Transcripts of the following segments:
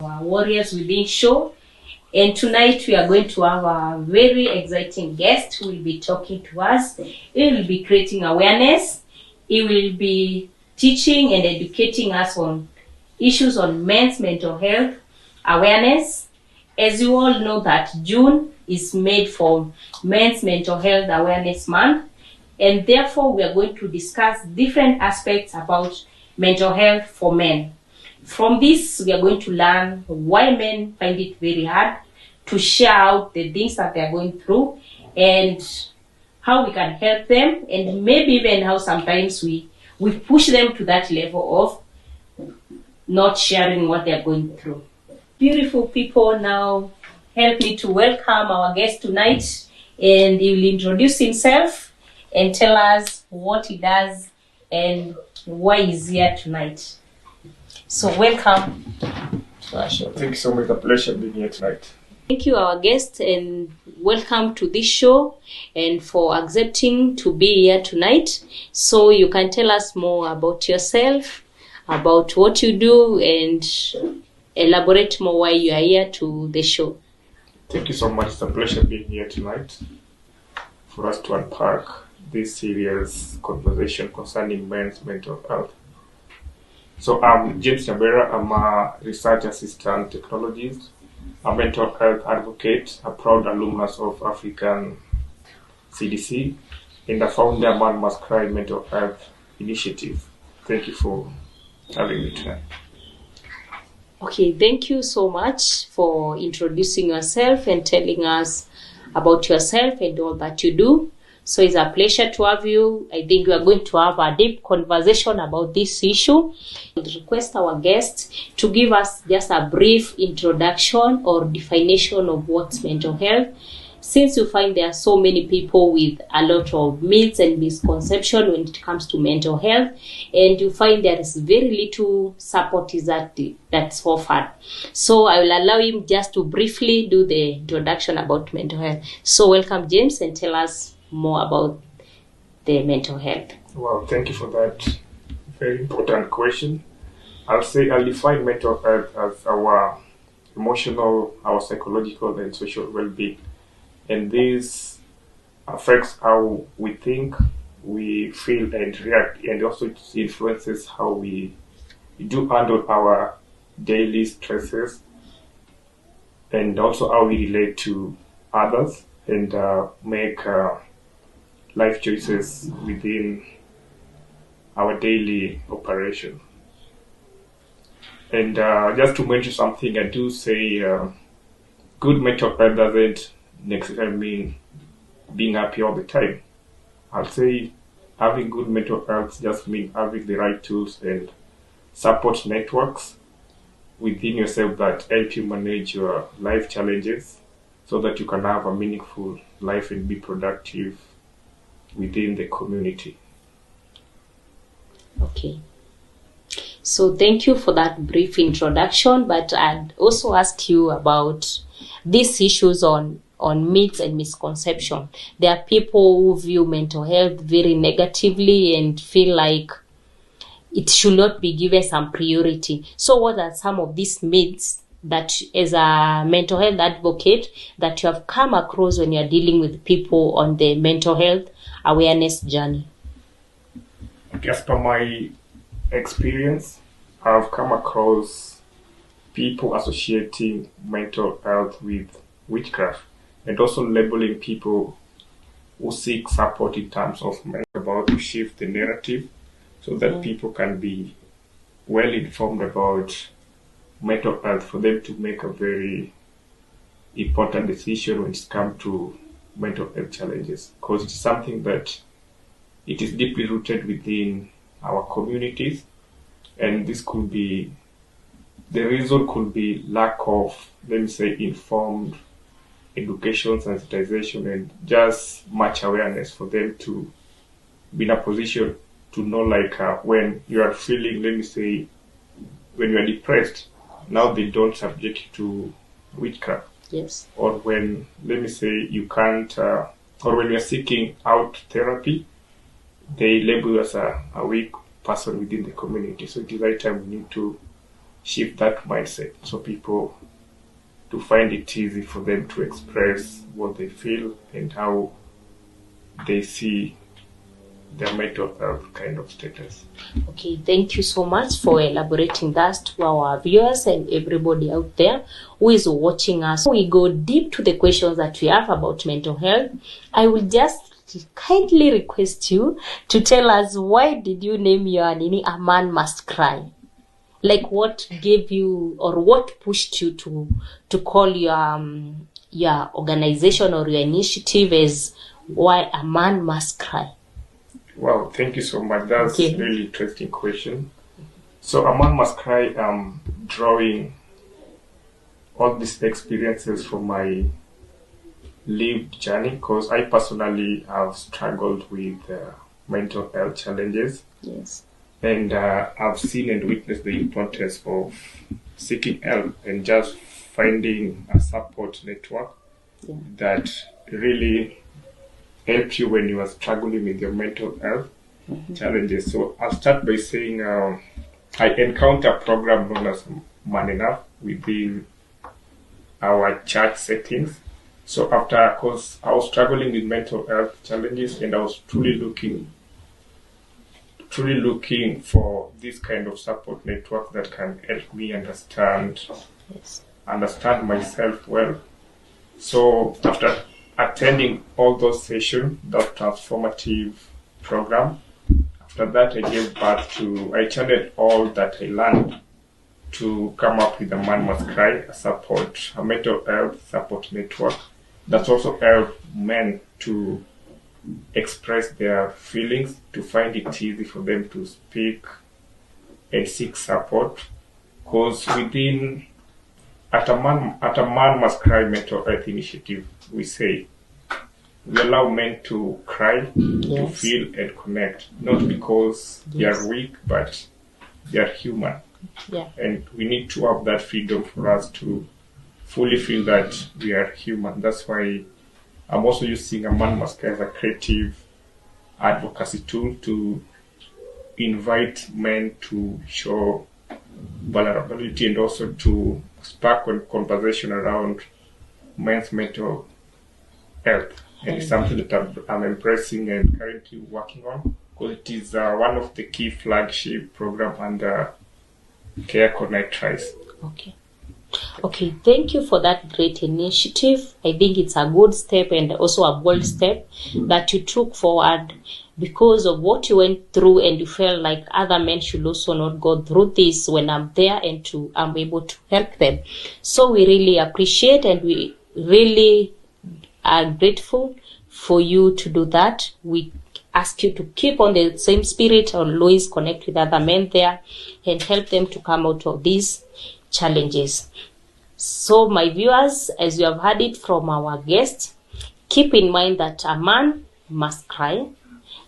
Our Warriors Within show, and tonight we are going to have a very exciting guest who will be talking to us. He will be creating awareness. He will be teaching and educating us on issues on men's mental health awareness. As you all know that June is made for Men's Mental Health Awareness Month, and therefore we are going to discuss different aspects about mental health for men. From this, we are going to learn why men find it very hard to share out the things that they are going through and how we can help them, and maybe even how sometimes we push them to that level of not sharing what they are going through. Beautiful people, now help me to welcome our guest tonight, and he will introduce himself and tell us what he does and why he's here tonight. So welcome to our show. Thank you so much. A pleasure being here tonight. Thank you, our guest, and welcome to this show and for accepting to be here tonight. So you can tell us more about yourself, about what you do, and elaborate more why you are here to the show. Thank you so much. It's a pleasure being here tonight for us to unpack this serious conversation concerning men's mental health. So I'm James Nyabera. I'm a research assistant technologist, a mental health advocate, a proud alumnus of African CDC, and a founder of Man Must Cry Mental Health Initiative. Thank you for having me tonight. Okay, thank you so much for introducing yourself and telling us about yourself and all that you do. So it's a pleasure to have you. I think we are going to have a deep conversation about this issue. I request our guest to give us just a brief introduction or definition of what's mental health, since you find there are so many people with a lot of myths and misconceptions when it comes to mental health, and you find there is very little support that's offered. So I will allow him just to briefly do the introduction about mental health. So welcome, James, and tell us more about the mental health. Well, thank you for that very important question. I'll define mental health as our emotional, our psychological, and social well-being. And this affects how we think, we feel, and react, and also influences how we do handle our daily stresses, and also how we relate to others and make life choices within our daily operation. And just to mention something, I do say good mental health doesn't necessarily mean being happy all the time. I'll say having good mental health just means having the right tools and support networks within yourself that help you manage your life challenges so that you can have a meaningful life and be productive within the community. Okay. So thank you for that brief introduction, but I'd also ask you about these issues on myths and misconception. There are people who view mental health very negatively and feel like it should not be given some priority. So what are some of these myths that, as a mental health advocate, that you have come across when you're dealing with people on the mental health awareness journey? As per my experience, I've come across people associating mental health with witchcraft, and also labeling people who seek support in terms of about to shift the narrative so that people can be well informed about mental health for them to make a very important decision when it comes to mental health challenges, because it's something that it is deeply rooted within our communities, and this could be, the reason could be lack of, let me say, informed education, sensitization, and just much awareness for them to be in a position to know, like when you are feeling, let me say, when you are depressed, now they don't subject you to witchcraft. Yes. Or when, let me say, you can't, or when you are seeking out therapy, they label you as a weak person within the community. So it is right time we need to shift that mindset so people to find it easy for them to express what they feel and how they see their mental health kind of status. Okay, thank you so much for elaborating that to our viewers and everybody out there who is watching us. We go deep to the questions that we have about mental health. I will just kindly request you to tell us, why did you name your Nini A Man Must Cry? Like, what gave you or what pushed you to call your organization or your initiative as Why a Man Must Cry? Wow, thank you so much. That's a really interesting question. So A Man Must Cry, drawing all these experiences from my lived journey, because I personally have struggled with mental health challenges. Yes. And I've seen and witnessed the importance of seeking help and just finding a support network that really help you when you are struggling with your mental health challenges. So I'll start by saying I encounter a program known as Man Enough within our church settings. So after, because I was struggling with mental health challenges and I was truly looking for this kind of support network that can help me understand myself well. So after attending all those sessions, that transformative program, after that I channeled all that I learned to come up with a Man Must Cry, a mental health support network that also help men to express their feelings, to find it easy for them to speak and seek support. Because at a Man Must Cry mental health initiative, we say we allow men to cry, to feel and connect, not because they are weak, but they are human. Yeah. And we need to have that freedom for us to fully feel that we are human. That's why I'm also using a Man Must Cry as a creative advocacy tool to invite men to show vulnerability and also to spark a conversation around men's mental health. And it's something that I'm embracing and currently working on, because it is one of the key flagship programs under Care Connect Rise. Okay, thank you for that great initiative. I think it's a good step and also a bold step that you took forward because of what you went through, and you felt like other men should also not go through this when I'm there and I'm able to help them. So we really appreciate and we really are grateful for you to do that. We ask you to keep on the same spirit, always connect with other men there and help them to come out of these challenges. So my viewers, as you have heard it from our guest, keep in mind that a man must cry.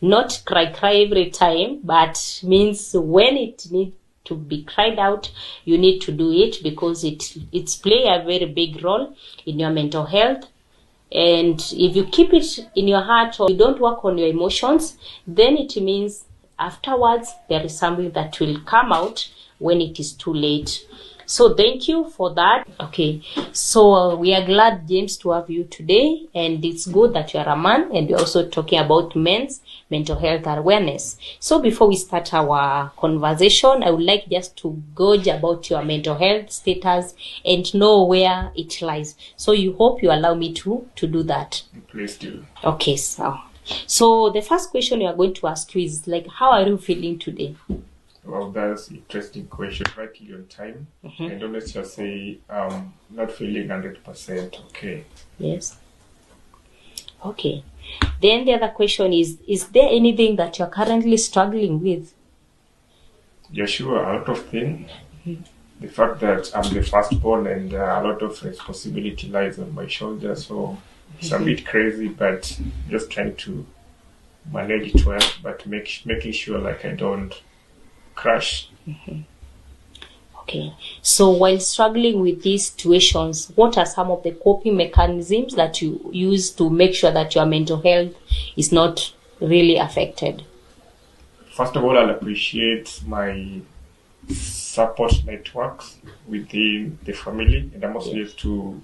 Not cry every time, but means when it needs to be cried out, you need to do it, because it's play a very big role in your mental health. And if you keep it in your heart or you don't work on your emotions, then it means afterwards there is something that will come out when it is too late. So thank you for that. Okay, so we are glad, James, to have you today, and it's good that you are a man and we're also talking about men's mental health awareness. So before we start our conversation, I would like just to gauge about your mental health status and know where it lies. So you hope you allow me to do that. Please do. Okay, so the first question we are going to ask you is, like, how are you feeling today? Well, that's an interesting question, rightly on time. And don't let's just say not feeling 100% okay. Yes. Okay. Then the other question is there anything that you're currently struggling with? Yeah, sure, a lot of things. The fact that I'm the firstborn and a lot of responsibility lies on my shoulders, so it's a bit crazy, but just trying to manage it well, but making sure like I don't crash. Okay, so while struggling with these situations, what are some of the coping mechanisms that you use to make sure that your mental health is not really affected? First of all, I'll appreciate my support networks within the family, and I'm also used to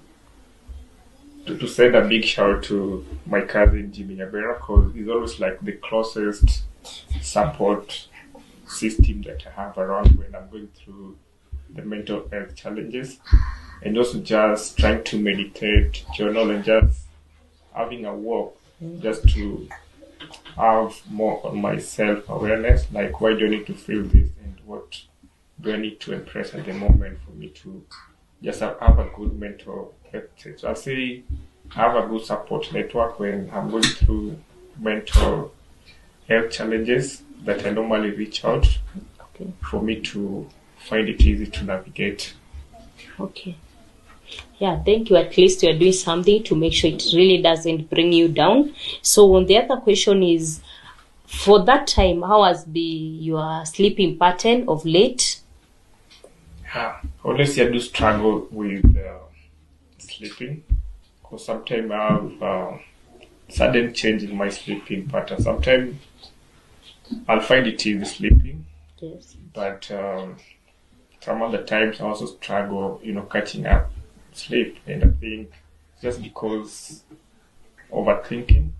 send a big shout out to my cousin Jimmy Nyabera, because he's always like the closest support system that I have around when I'm going through the mental health challenges, and also just trying to meditate, journal, and just having a walk, just to have more on my self-awareness, like why do I need to feel this and what do I need to impress at the moment for me to just have a good mental health. So I'll say have a good support network when I'm going through mental health challenges, that I normally reach out for me to find it easy to navigate. Okay. Yeah, thank you. At least you're doing something to make sure it really doesn't bring you down. So the other question is, for that time, how has been your sleeping pattern of late? Honestly, I do struggle with sleeping, because sometimes I have sudden change in my sleeping pattern. Sometimes I'll find it easy sleeping, Yes. but some other times I also struggle, catching up sleep, and I think just because overthinking,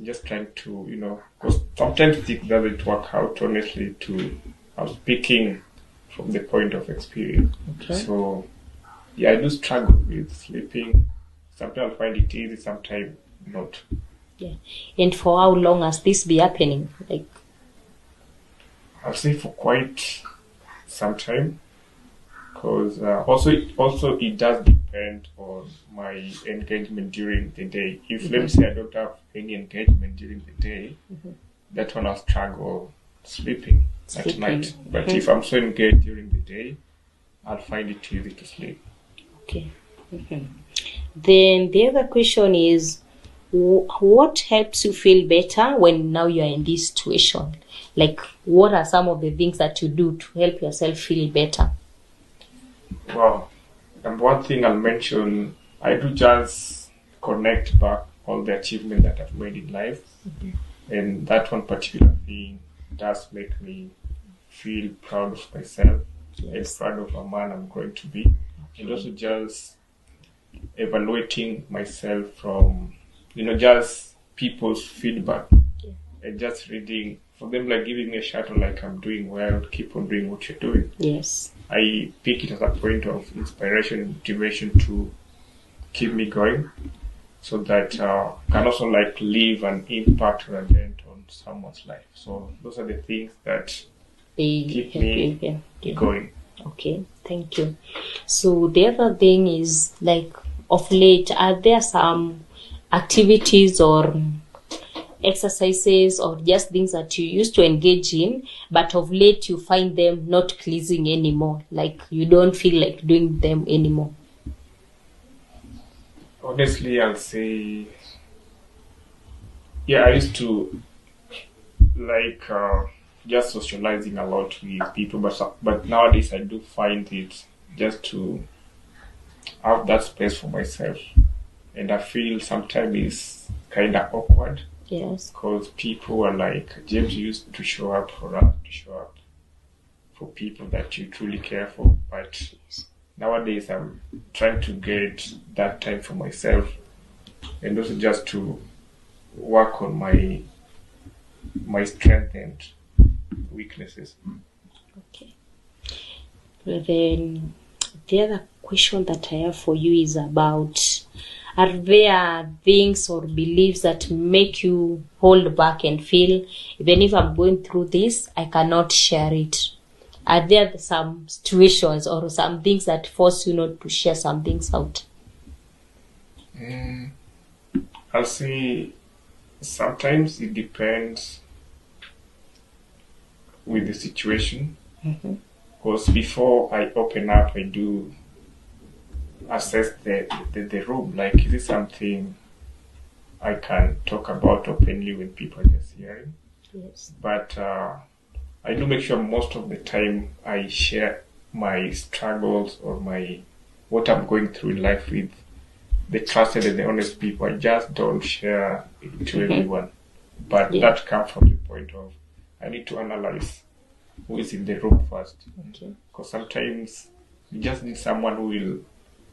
just trying to, because sometimes it doesn't work out, honestly, I'm speaking from the point of experience. Okay. So, yeah, I do struggle with sleeping. Sometimes I find it easy, sometimes not. Yeah. And for how long has this been happening? Like, I'll say for quite some time, because also it does depend on my engagement during the day. If let me say I don't have any engagement during the day, that one I'll struggle sleeping at night. But if I'm so engaged during the day, I'll find it easy to sleep. okay. Then the other question is, what helps you feel better when now you're in this situation? Like, what are some of the things that you do to help yourself feel better? Well, and one thing I'll mention, I do just connect back all the achievement that I've made in life. And that one particular thing does make me feel proud of myself and proud of a man I'm going to be. And also just evaluating myself from, just people's feedback. And just reading, for them, like giving me a shout out, like I'm doing well, keep on doing what you're doing. Yes. I pick it as a point of inspiration and motivation to keep me going, so that can also like leave an impact or a dent on someone's life. So those are the things that keep me going. Okay, thank you. So the other thing is, like, of late, are there some activities or exercises or just things that you used to engage in, but of late you find them not pleasing anymore, like you don't feel like doing them anymore? Honestly, I'll say, yeah, I used to like just socializing a lot with people, but nowadays I do find it just to have that space for myself, and I feel sometimes it's kind of awkward. Yes. Because people are like, James, you used to show up for us, to show up for people that you truly care for. But nowadays I'm trying to get that time for myself, and also just to work on my strength and weaknesses. Okay. Well, then the other question that I have for you is about, are there things or beliefs that make you hold back and feel, even if I'm going through this, I cannot share it? Are there some situations or some things that force you not to share some things out? I'll say sometimes it depends with the situation. Because before I open up, I do assess the room. Like, is it something I can talk about openly when people are just hearing? Yes. But I do make sure most of the time I share my struggles or what I'm going through in life with the trusted and the honest people. I just don't share it to everyone. But that comes from the point of I need to analyze who is in the room first. Okay. Because sometimes you just need someone who will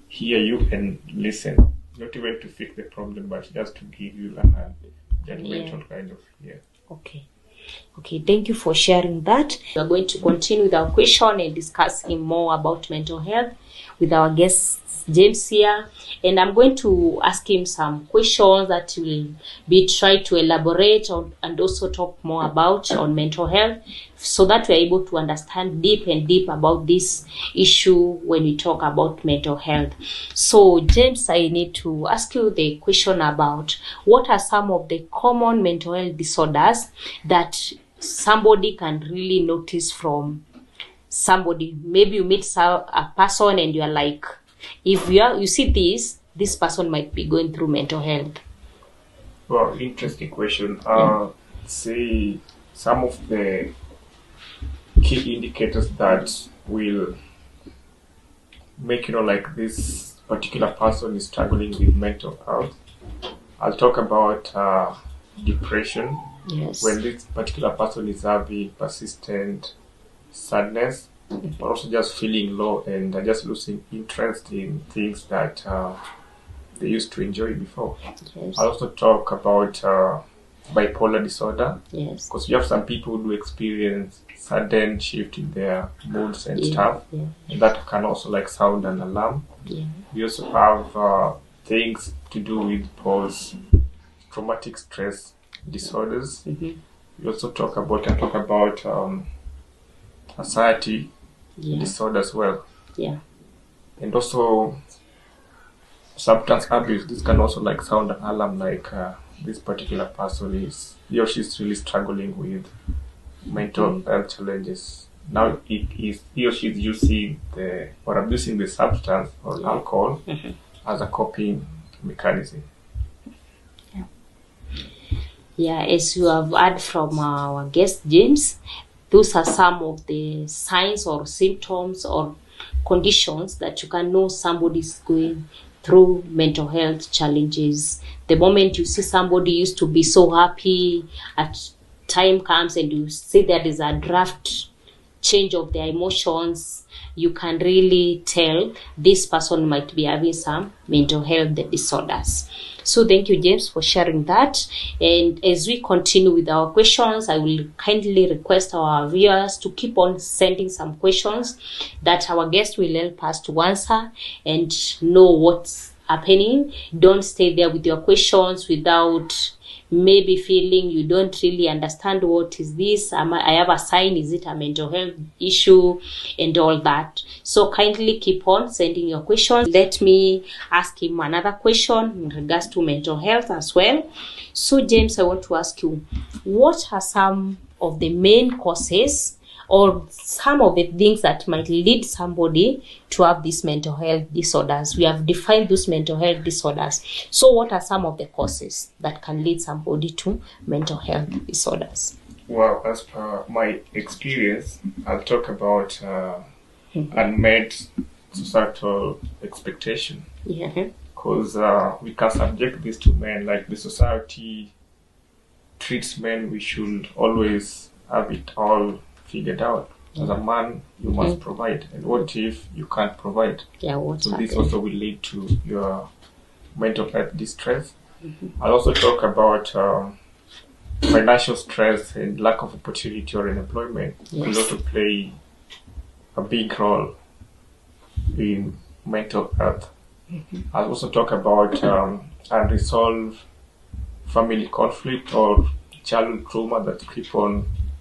hear you and listen. Not even to fix the problem, but just to give you a judgmental kind of, Okay. Okay, thank you for sharing that. We are going to continue with our question and discussing more about mental health with our guest James here, and I'm going to ask him some questions that will be try to elaborate on and also talk more about on mental health, so that we're able to understand deep about this issue when we talk about mental health. So James, I need to ask you the question about what are some of the common mental health disorders that somebody can really notice from somebody. Maybe you meet a person and you're like, if you see this person might be going through mental health. Well, interesting question. Say some of the key indicators that will make like this particular person is struggling with mental health. I'll talk about depression. Yes. When this particular person is having persistent sadness, but also just feeling low and just losing interest in things that they used to enjoy before. Yes. I'll also talk about bipolar disorder. Yes. Because you have some people who experience sudden shift in their moods and stuff. Yeah. And that can also sound an alarm. Yeah. We also have things to do with post-traumatic stress disorders. Mm-hmm. We also talk about anxiety disorder as well. Yeah. And also substance abuse. This can also sound an alarm, this particular person he or she's really struggling with mental health challenges. Now he or she is using or abusing the substance or alcohol as a coping mechanism. Yeah, as you have heard from our guest James, those are some of the signs or symptoms or conditions that you can know somebody is going through mental health challenges. The moment you see somebody used to be so happy, at time comes and you see there is a draft change of their emotions, you can really tell this person might be having some mental health disorders. So thank you, James, for sharing that. And as we continue with our questions, I will kindly request our viewers to keep on sending some questions that our guest will help us to answer and know what's happening. Don't stay there with your questions without maybe feeling you don't really understand what is this. I have a sign, is it a mental health issue, and all that. So kindly keep on sending your questions. Let me ask him another question in regards to mental health as well. So James, I want to ask you, what are some of the main causes or some of the things that might lead somebody to have these mental health disorders? We have defined those mental health disorders. So what are some of the causes that can lead somebody to mental health disorders? Well, as per my experience, I'll talk about unmet societal expectation. Yeah. Because we can subject this to men, the society treats men, we should always have it all figured out. As a man, you must provide. And what if you can't provide? So this also will lead to your mental health distress. I'll also talk about financial stress and lack of opportunity or unemployment. Will also play a big role in mental health. I'll also talk about unresolved family conflict or childhood trauma that keep on